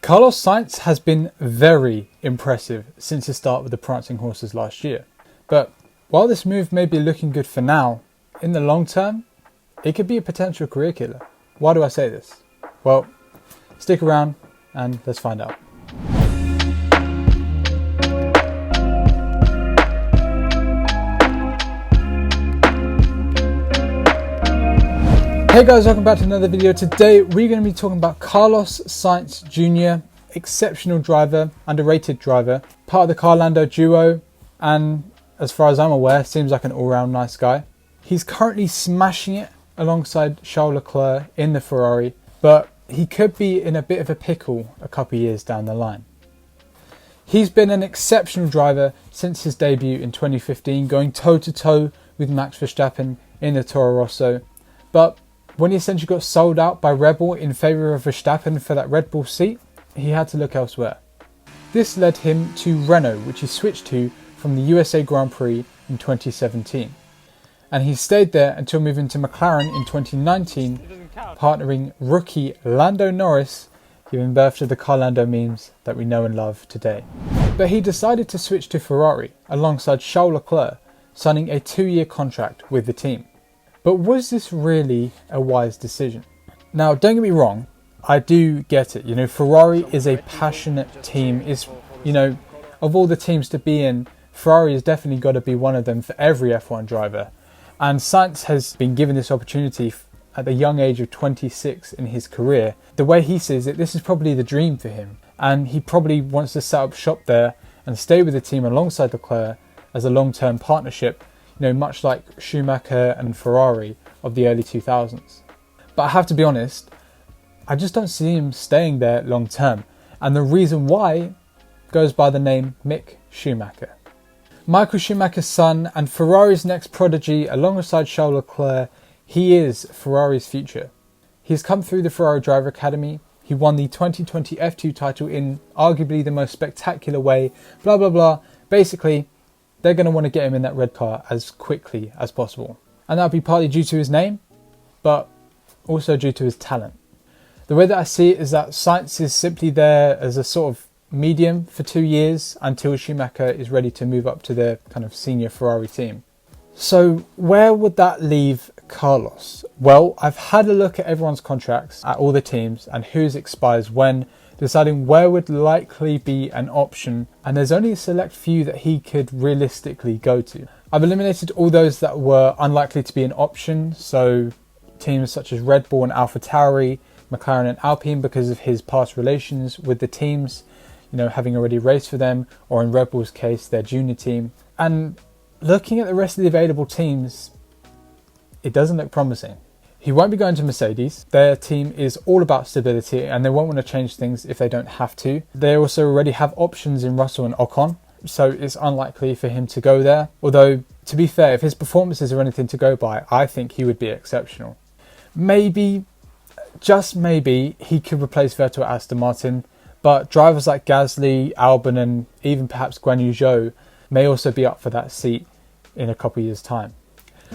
Carlos Sainz has been very impressive since his start with the Prancing Horses last year. But while this move may be looking good for now, in the long term, it could be a potential career killer. Why do I say this? Well, stick around and let's find out. Hey guys, welcome back to another video. Today we're going to be talking about Carlos Sainz Jr, exceptional driver, underrated driver, part of the Car-Lando duo, and as far as I'm aware, seems like an all-round nice guy. He's currently smashing it alongside Charles Leclerc in the Ferrari, but he could be in a bit of a pickle a couple of years down the line. He's been an exceptional driver since his debut in 2015, going toe-to-toe with Max Verstappen in the Toro Rosso, but when he essentially got sold out by Red Bull in favour of Verstappen for that Red Bull seat, he had to look elsewhere. This led him to Renault, which he switched to from the USA Grand Prix in 2017. And he stayed there until moving to McLaren in 2019, partnering rookie Lando Norris, giving birth to the Car-Lando memes that we know and love today. But he decided to switch to Ferrari alongside Charles Leclerc, signing a 2-year contract with the team. But was this really a wise decision? Now, don't get me wrong, I do get it. You know, Ferrari is a passionate team. It's, you know, of all the teams to be in, Ferrari has definitely got to be one of them for every F1 driver. And Sainz has been given this opportunity at the young age of 26 in his career. The way he sees it, this is probably the dream for him. And he probably wants to set up shop there and stay with the team alongside Leclerc as a long-term partnership, you know, much like Schumacher and Ferrari of the early 2000s. But I have to be honest, I just don't see him staying there long term. And the reason why goes by the name Mick Schumacher. Michael Schumacher's son and Ferrari's next prodigy alongside Charles Leclerc, he is Ferrari's future. He's come through the Ferrari Driver Academy. He won the 2020 F2 title in arguably the most spectacular way, blah, blah, blah. Basically, they're going to want to get him in that red car as quickly as possible. And that'll be partly due to his name, but also due to his talent. The way that I see it is that Sainz is simply there as a sort of medium for 2 years until Schumacher is ready to move up to their kind of senior Ferrari team. So where would that leave Carlos? Well, I've had a look at everyone's contracts at all the teams and whose expires when, deciding where would likely be an option, and there's only a select few that he could realistically go to. I've eliminated all those that were unlikely to be an option, so teams such as Red Bull and AlphaTauri, McLaren and Alpine, because of his past relations with the teams, you know, having already raced for them, or in Red Bull's case, their junior team. And looking at the rest of the available teams, it doesn't look promising. He won't be going to Mercedes. Their team is all about stability and they won't want to change things if they don't have to. They also already have options in Russell and Ocon, so it's unlikely for him to go there. Although, to be fair, if his performances are anything to go by, I think he would be exceptional. Maybe, just maybe, he could replace Vettel at Aston Martin, but drivers like Gasly, Albon and even perhaps Guan Yu Zhou may also be up for that seat in a couple of years' time.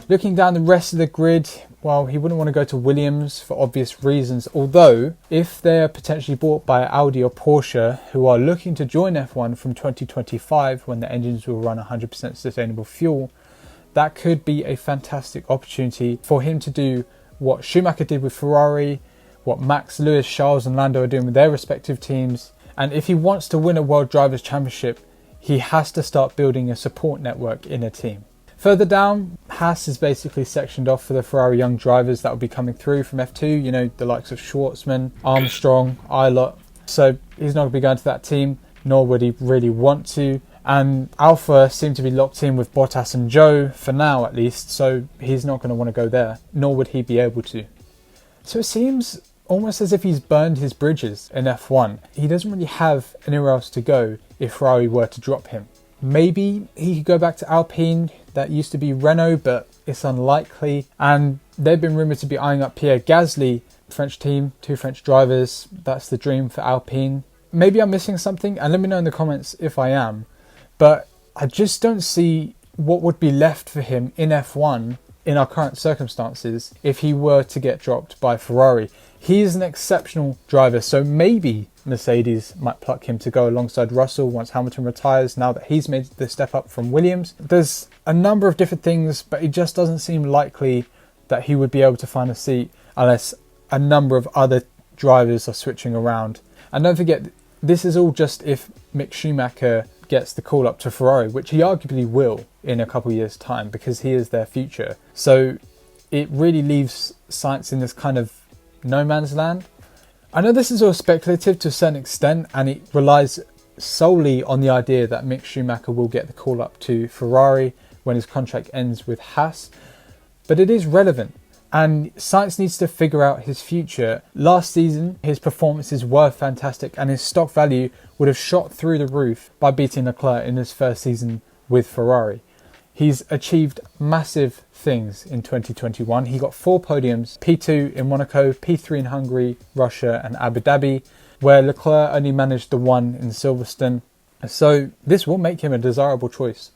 Looking down the rest of the grid, well, he wouldn't want to go to Williams for obvious reasons, although if they're potentially bought by Audi or Porsche, who are looking to join F1 from 2025 when the engines will run 100% sustainable fuel, that could be a fantastic opportunity for him to do what Schumacher did with Ferrari, what Max, Lewis, Charles and Lando are doing with their respective teams. And if he wants to win a World Drivers' Championship, he has to start building a support network in a team. Further down, Haas is basically sectioned off for the Ferrari young drivers that will be coming through from F2, you know, the likes of Schwartzman, Armstrong, Eilert. So he's not going to be going to that team, nor would he really want to. And Alpha seem to be locked in with Bottas and Zhou, for now at least, so he's not going to want to go there, nor would he be able to. So it seems almost as if he's burned his bridges in F1. He doesn't really have anywhere else to go if Ferrari were to drop him. Maybe he could go back to Alpine. That used to be Renault, but it's unlikely. And they've been rumoured to be eyeing up Pierre Gasly, French team, 2 French drivers. That's the dream for Alpine. Maybe I'm missing something, and let me know in the comments if I am. But I just don't see what would be left for him in F1 in our current circumstances if he were to get dropped by Ferrari. He is an exceptional driver, so maybe Mercedes might pluck him to go alongside Russell once Hamilton retires, now that he's made the step up from Williams. There's a number of different things, but it just doesn't seem likely that he would be able to find a seat unless a number of other drivers are switching around. And don't forget, this is all just if Mick Schumacher gets the call up to Ferrari, which he arguably will in a couple of years' time because he is their future. So it really leaves Sainz in this kind of no man's land. I know this is all speculative to a certain extent, and it relies solely on the idea that Mick Schumacher will get the call up to Ferrari when his contract ends with Haas, but it is relevant. And Sainz needs to figure out his future. Last season, his performances were fantastic and his stock value would have shot through the roof by beating Leclerc in his first season with Ferrari. He's achieved massive things in 2021. He got 4 podiums, P2 in Monaco, P3 in Hungary, Russia and Abu Dhabi, where Leclerc only managed the 1 in Silverstone. So this will make him a desirable choice